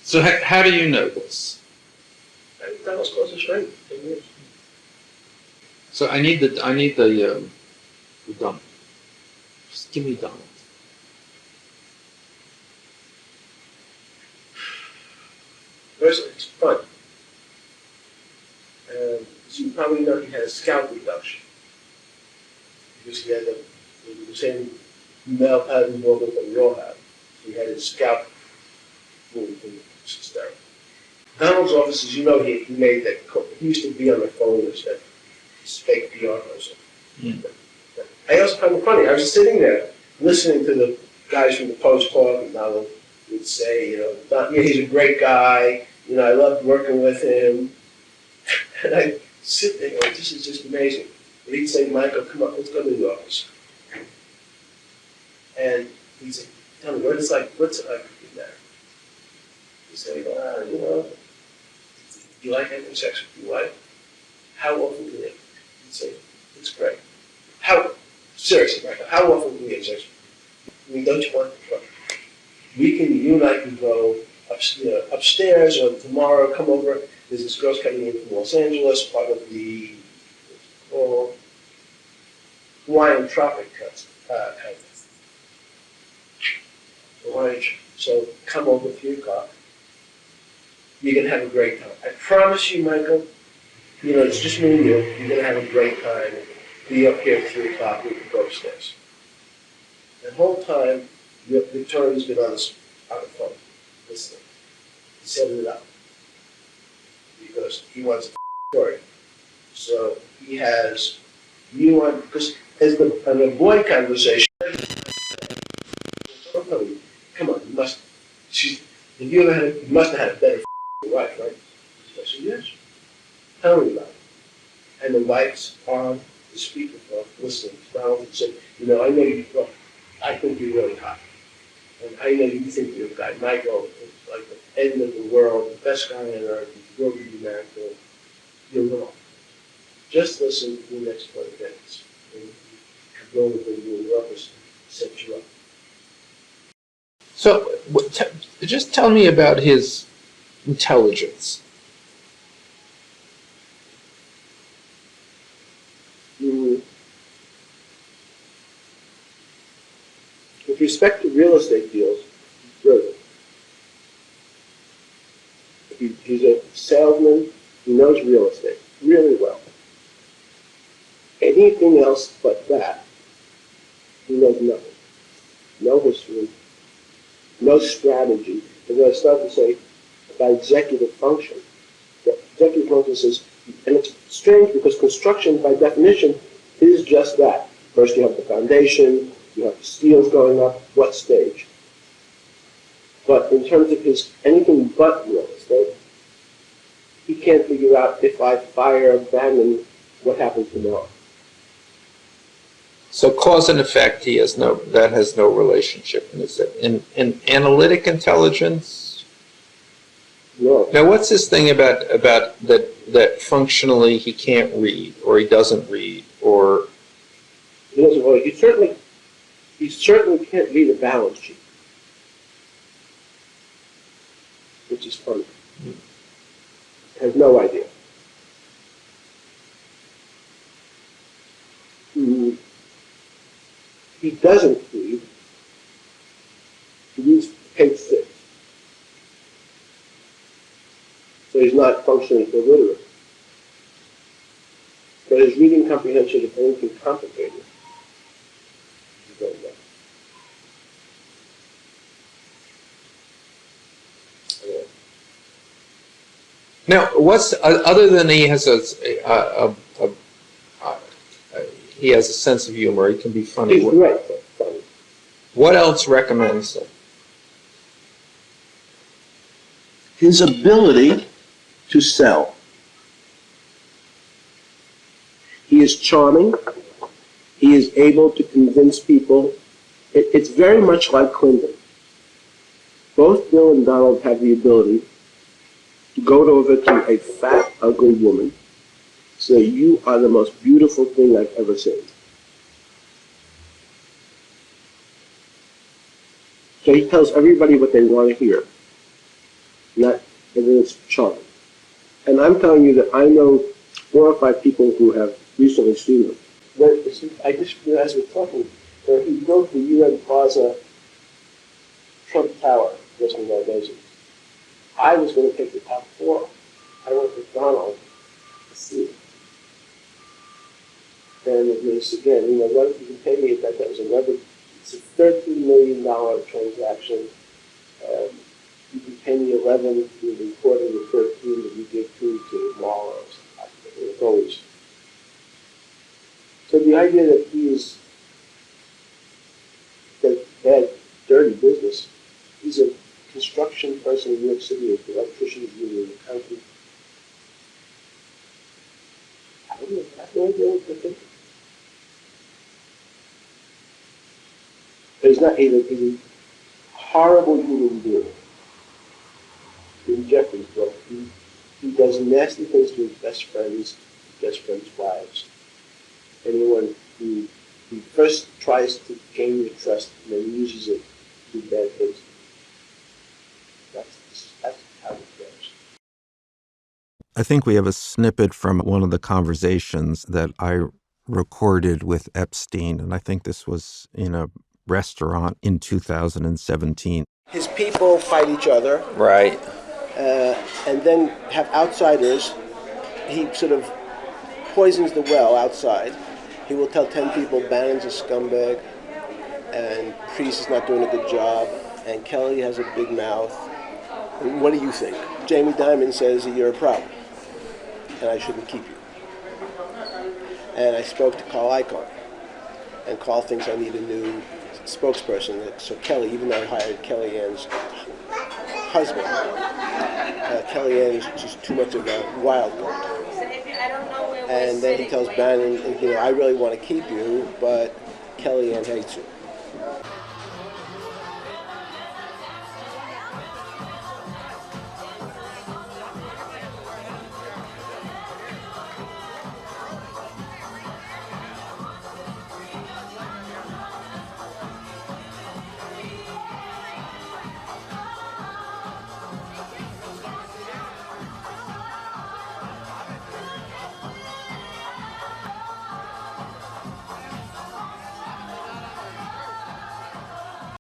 So how do you know this? That was close to straight. 10 years. So I need the Donald. Just give me Donald. First, it's fun. So you probably know he had a scalp reduction. Because he had the same male pattern movement that we all have. So he had his scalp movement, which is terrible. Donald's office, as you know, he made that. He used to be on the phone and said, his fake PR person. I also found it funny. I was sitting there listening to the guys from the Post talk, and Donald would say, he's a great guy. I loved working with him. And I sit there going, this is just amazing. And he'd say, Michael, come on, let's go to the office. And he'd say, tell me, what's it like in there? He'd say, do you like having sex with your wife? How often do you? He'd say, it's great. Seriously, Michael, how often do we have sex? Don't you want to? You and I can go upstairs, or tomorrow come over. There's this girl coming in from Los Angeles, part of the Hawaiian Tropic contest. So come over 3 o'clock. You're going to have a great time. I promise you, Michael, it's just me and you. You're going to have a great time. Be up here at 3 o'clock. We can go upstairs. The whole time, Victoria's been on the phone, listening. He set it up. Because he wants a story. So he has you on, because as the boy conversation, come on, you must have had a better wife, right? I said, yes. Tell me about it. And the wife's on the speakerphone listening to Donald and said, I think you're really hot. And I know you think you're a guy. Michael is like the end of the world, the best guy on earth. You'll be married to him. You're wrong. Just listen to the next 20 minutes. And go with the office set you up. So just tell me about his intelligence. With respect to real estate deals, he's brilliant. He's a salesman. He knows real estate really well. Anything else but that, he knows nothing. No history, no strategy. And I start to say about executive function. The executive function says, and it's strange because construction by definition is just that. First you have the foundation, you have the steels going up, what stage? But in terms of his anything but real estate, he can't figure out if I fire Bannon, what happens tomorrow. So cause and effect, that has no relationship. In analytic intelligence? No. Now what's this thing about that functionally he can't read, or he doesn't read, or He doesn't. Well, he certainly can't read a balance sheet, which is funny. Has no idea. He doesn't read. He reads page 6. So he's not functionally illiterate. But his reading comprehension of anything complicated is very well. now what's other than he has he has a sense of humor. He can be funny. He's great, but funny. What else recommends him? His ability to sell. He is charming. He is able to convince people. It's very much like Clinton. Both Bill and Donald have the ability to go over to a fat, ugly woman, say, you are the most beautiful thing I've ever seen. So he tells everybody what they want to hear. not, and then it's charm. And I'm telling you that I know 4 or 5 people who have recently seen them. I just realized we're talking, he built the UN Plaza Trump Tower, just in Vision. I was going to take the top 4. I went with Donald to see it. And it was, again, what if you can pay me if that was it's a $13 million transaction. You can pay me 11, you recorded the 13 that you give 2 to Marlowe. It's always. So the idea that he's that bad, dirty business, he's a construction person in New York City, the electricians union, the country. I don't know. I have no idea what they're thinking. But he's a horrible human being. In Jeffrey's book, he does nasty things to his best friends' wives. Anyone who he first tries to gain your trust and then uses it to do bad things. That's how it goes. I think we have a snippet from one of the conversations that I recorded with Epstein, and I think this was in a restaurant in 2017. His people fight each other. Right. And then have outsiders. He sort of poisons the well outside. He will tell 10 people Bannon's a scumbag, and Priest is not doing a good job, and Kelly has a big mouth. And what do you think? Jamie Dimon says that you're a problem, and I shouldn't keep you. And I spoke to Carl Icahn, and Carl thinks I need a new spokesperson. So Kelly, even though I hired Kellyanne's husband, Kellyanne's just too much of a wild card. And then he tells Bannon, I really want to keep you, but Kellyanne hates you.